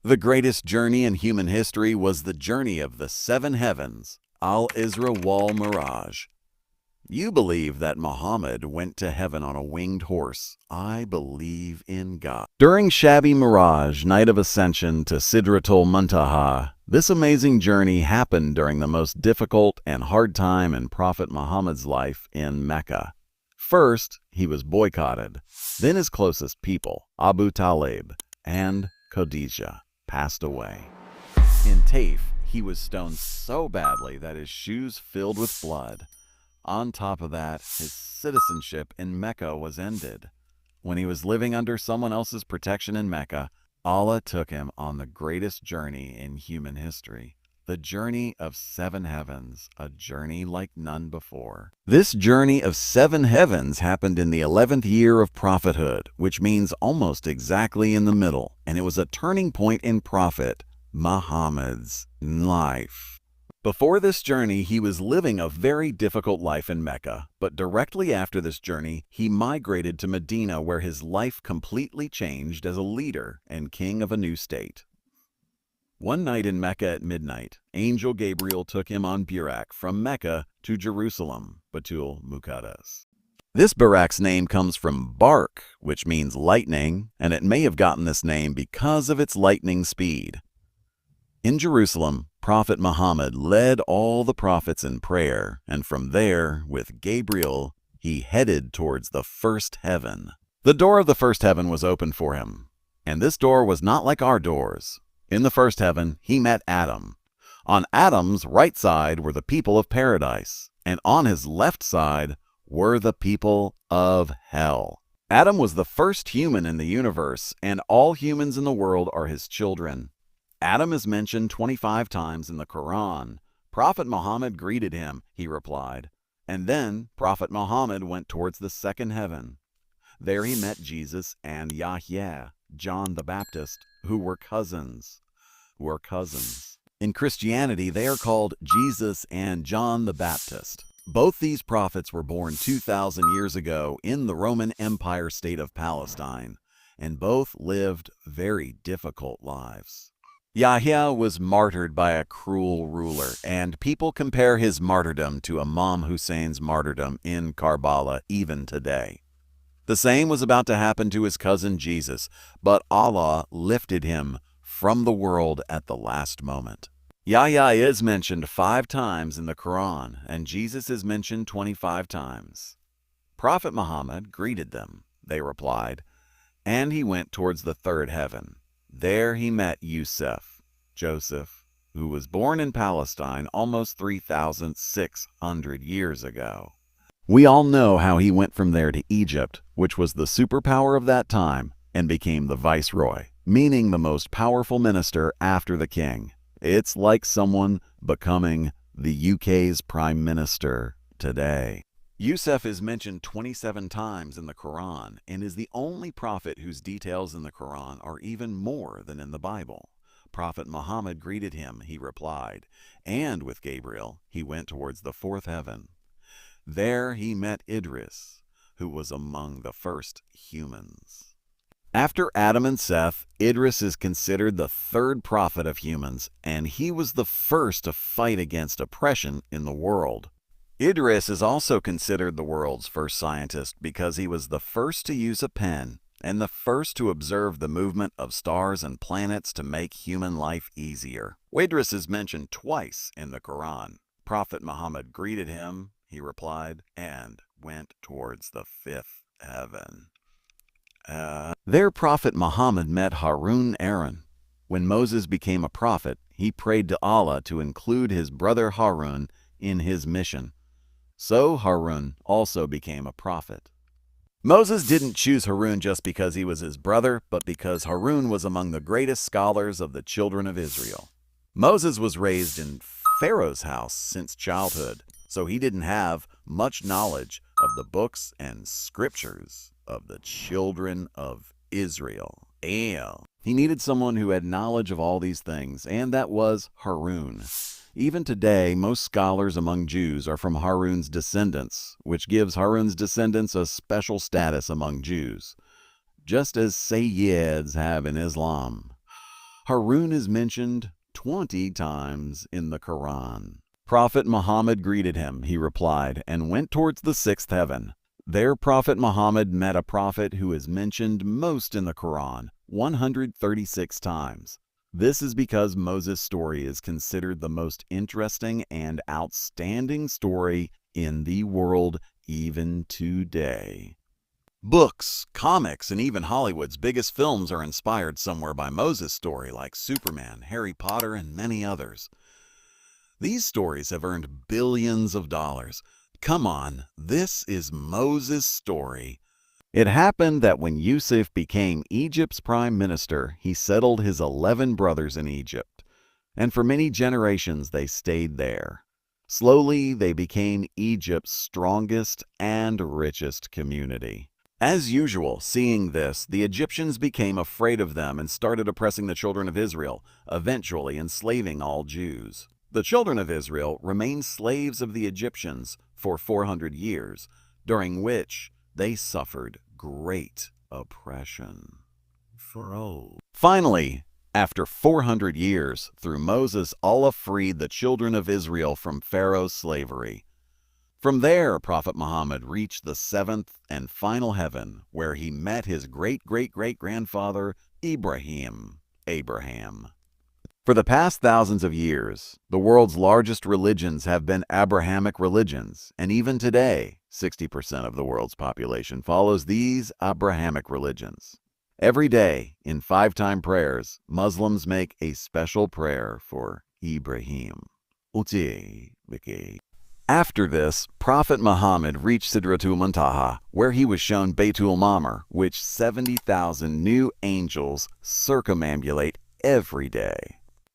The greatest journey in human history was the journey of the seven heavens, Al-Isra wal-Miraj. You believe that Muhammad went to heaven on a winged horse. I believe in God. During Shabi Miraj, night of ascension to Sidratul Muntaha, this amazing journey happened during the most difficult and hard time in Prophet Muhammad's life in Mecca. First, he was boycotted. Then his closest people, Abu Talib and Khadijah, passed away. In Taif, he was stoned so badly that his shoes filled with blood. On top of that, his citizenship in Mecca was ended. When he was living under someone else's protection in Mecca, Allah took him on the greatest journey in human history. The journey of seven heavens, a journey like none before. This journey of seven heavens happened in the 11th year of prophethood, which means almost exactly in the middle, and it was a turning point in Prophet Muhammad's life. Before this journey, he was living a very difficult life in Mecca, but directly after this journey, he migrated to Medina, where his life completely changed as a leader and king of a new state. One night in Mecca at midnight, Angel Gabriel took him on Burak from Mecca to Jerusalem, Batul Muqaddas. This Burak's name comes from bark, which means lightning, and it may have gotten this name because of its lightning speed. In Jerusalem, Prophet Muhammad led all the prophets in prayer, and from there, with Gabriel, he headed towards the first heaven. The door of the first heaven was open for him, and this door was not like our doors. In the first heaven, he met Adam. On Adam's right side were the people of paradise, and on his left side were the people of hell. Adam was the first human in the universe, and all humans in the world are his children. Adam is mentioned 25 times in the Quran. Prophet Muhammad greeted him, he replied. And then Prophet Muhammad went towards the second heaven. There he met Jesus and Yahya, John the Baptist, who were cousins. In Christianity, they are called Jesus and John the Baptist. Both these prophets were born 2,000 years ago in the Roman Empire state of Palestine, and both lived very difficult lives. Yahya was martyred by a cruel ruler, and people compare his martyrdom to Imam Hussein's martyrdom in Karbala even today. The same was about to happen to his cousin Jesus, but Allah lifted him from the world at the last moment. Yahya is mentioned 5 times in the Quran, and Jesus is mentioned 25 times. Prophet Muhammad greeted them. They replied, and he went towards the third heaven. There he met Joseph, who was born in Palestine almost 3,600 years ago. We all know how he went from there to Egypt, which was the superpower of that time, and became the viceroy, meaning the most powerful minister after the king. It's like someone becoming the UK's prime minister today. Yusuf is mentioned 27 times in the Quran and is the only prophet whose details in the Quran are even more than in the Bible. Prophet Muhammad greeted him, he replied, and with Gabriel, he went towards the fourth heaven. There he met Idris, who was among the first humans. After Adam and Seth, Idris is considered the third prophet of humans, and he was the first to fight against oppression in the world. Idris is also considered the world's first scientist because he was the first to use a pen and the first to observe the movement of stars and planets to make human life easier. Idris is mentioned twice in the Quran. Prophet Muhammad greeted him, he replied, and went towards the fifth heaven. There Prophet Muhammad met Harun Aaron. When Moses became a prophet, he prayed to Allah to include his brother Harun in his mission. So Harun also became a prophet. Moses didn't choose Harun just because he was his brother, but because Harun was among the greatest scholars of the children of Israel. Moses was raised in Pharaoh's house since childhood, so he didn't have much knowledge of the books and scriptures of the children of Israel. He needed someone who had knowledge of all these things, and that was Harun. Even today, most scholars among Jews are from Harun's descendants, which gives Harun's descendants a special status among Jews, just as Sayyids have in Islam. Harun is mentioned 20 times in the Quran. Prophet Muhammad greeted him, he replied, and went towards the sixth heaven. There Prophet Muhammad met a prophet who is mentioned most in the Quran, 136 times. This is because Moses' story is considered the most interesting and outstanding story in the world even today. Books, comics, and even Hollywood's biggest films are inspired somewhere by Moses' story, like Superman, Harry Potter, and many others. These stories have earned billions of dollars. Come on, this is Moses' story. It happened that when Yusuf became Egypt's prime minister, he settled his 11 brothers in Egypt, and for many generations they stayed there. Slowly, they became Egypt's strongest and richest community. As usual, seeing this, the Egyptians became afraid of them and started oppressing the children of Israel, eventually enslaving all Jews. The children of Israel remained slaves of the Egyptians for 400 years, during which they suffered great oppression. Finally, after 400 years, through Moses, Allah freed the children of Israel from Pharaoh's slavery. From there, Prophet Muhammad reached the seventh and final heaven, where he met his great-great-great-grandfather, Abraham. For the past thousands of years, the world's largest religions have been Abrahamic religions, and even today, 60% of the world's population follows these Abrahamic religions. Every day, in 5-time prayers, Muslims make a special prayer for Ibrahim. After this, Prophet Muhammad reached Sidratul Muntaha, where he was shown Baytul Mamur, which 70,000 new angels circumambulate every day.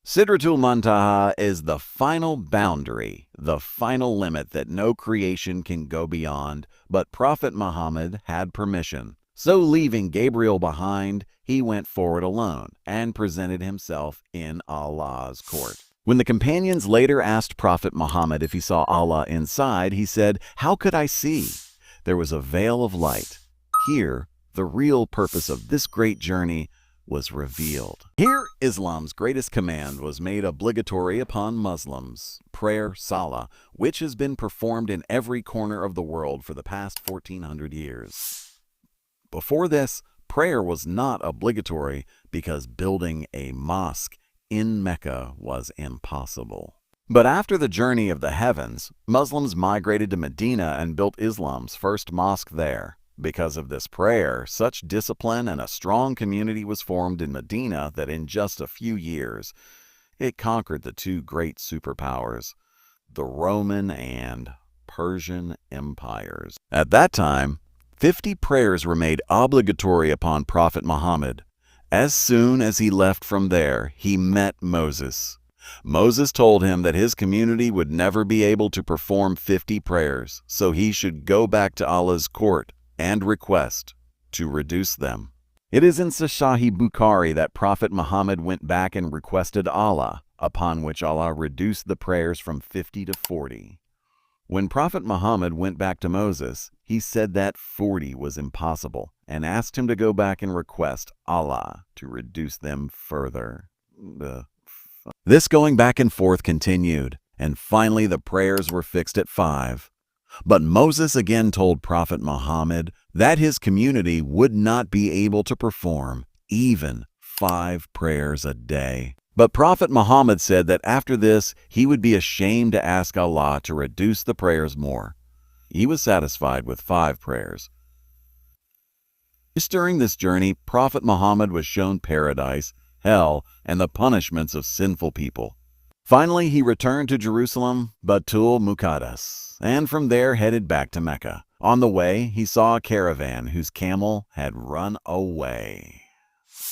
Sidratul Muntaha is the final boundary, the final limit that no creation can go beyond, but Prophet Muhammad had permission. So leaving Gabriel behind, he went forward alone and presented himself in Allah's court. When the companions later asked Prophet Muhammad if he saw Allah inside, he said, "How could I see? There was a veil of light." Here, the real purpose of this great journey was revealed. Here, Islam's greatest command was made obligatory upon Muslims, prayer, salah, which has been performed in every corner of the world for the past 1400 years. Before this, prayer was not obligatory because building a mosque in Mecca was impossible. But after the journey of the heavens, Muslims migrated to Medina and built Islam's first mosque there. Because of this prayer, such discipline and a strong community was formed in Medina that in just a few years, it conquered the two great superpowers, the Roman and Persian empires. At that time, 50 prayers were made obligatory upon Prophet Muhammad. As soon as he left from there, he met Moses. Moses told him that his community would never be able to perform 50 prayers, so he should go back to Allah's court and request to reduce them. It is in Sahih Bukhari that Prophet Muhammad went back and requested Allah, upon which Allah reduced the prayers from 50 to 40. When Prophet Muhammad went back to Moses, he said that 40 was impossible and asked him to go back and request Allah to reduce them further. This going back and forth continued, and finally the prayers were fixed at 5. But Moses again told Prophet Muhammad that his community would not be able to perform even 5 prayers a day. But Prophet Muhammad said that after this, he would be ashamed to ask Allah to reduce the prayers more. He was satisfied with 5 prayers. Just during this journey, Prophet Muhammad was shown paradise, hell, and the punishments of sinful people. Finally, he returned to Jerusalem, Baitul Muqaddas, and from there headed back to Mecca. On the way, he saw a caravan whose camel had run away.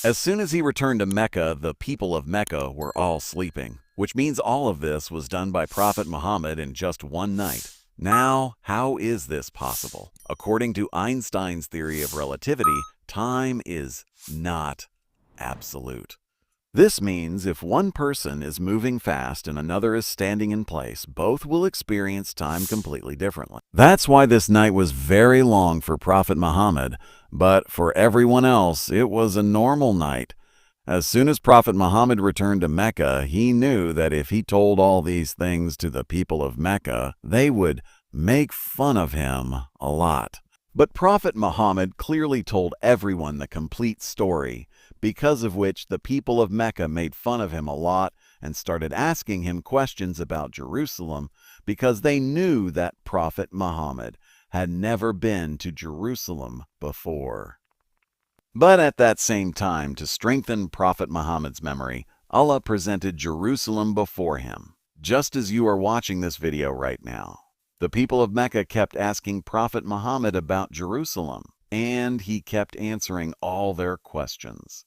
As soon as he returned to Mecca, the people of Mecca were all sleeping, which means all of this was done by Prophet Muhammad in just one night. Now, how is this possible? According to Einstein's theory of relativity, time is not absolute. This means if one person is moving fast and another is standing in place, both will experience time completely differently. That's why this night was very long for Prophet Muhammad, but for everyone else, it was a normal night. As soon as Prophet Muhammad returned to Mecca, he knew that if he told all these things to the people of Mecca, they would make fun of him a lot. But Prophet Muhammad clearly told everyone the complete story, because of which the people of Mecca made fun of him a lot and started asking him questions about Jerusalem because they knew that Prophet Muhammad had never been to Jerusalem before. But at that same time, to strengthen Prophet Muhammad's memory, Allah presented Jerusalem before him, just as you are watching this video right now. The people of Mecca kept asking Prophet Muhammad about Jerusalem, and he kept answering all their questions,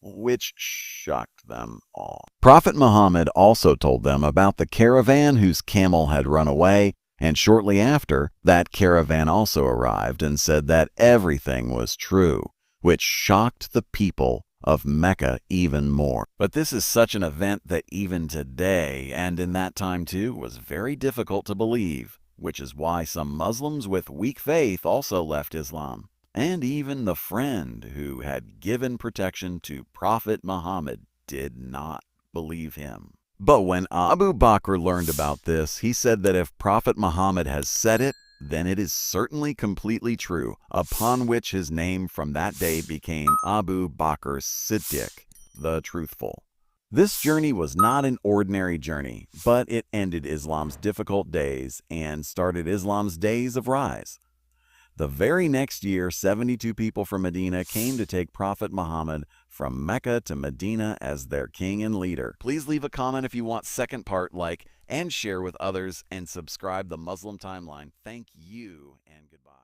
which shocked them all. Prophet Muhammad also told them about the caravan whose camel had run away, and shortly after, that caravan also arrived and said that everything was true, which shocked the people of Mecca even more. But this is such an event that even today, and in that time too, was very difficult to believe, which is why some Muslims with weak faith also left Islam. And even the friend who had given protection to Prophet Muhammad did not believe him. But when Abu Bakr learned about this, he said that if Prophet Muhammad has said it, then it is certainly completely true, upon which his name from that day became Abu Bakr Siddiq, the truthful. This journey was not an ordinary journey, but it ended Islam's difficult days and started Islam's days of rise. The very next year, 72 people from Medina came to take Prophet Muhammad from Mecca to Medina as their king and leader. Please leave a comment if you want second part, like, and share with others, and subscribe the Muslim Timeline. Thank you, and goodbye.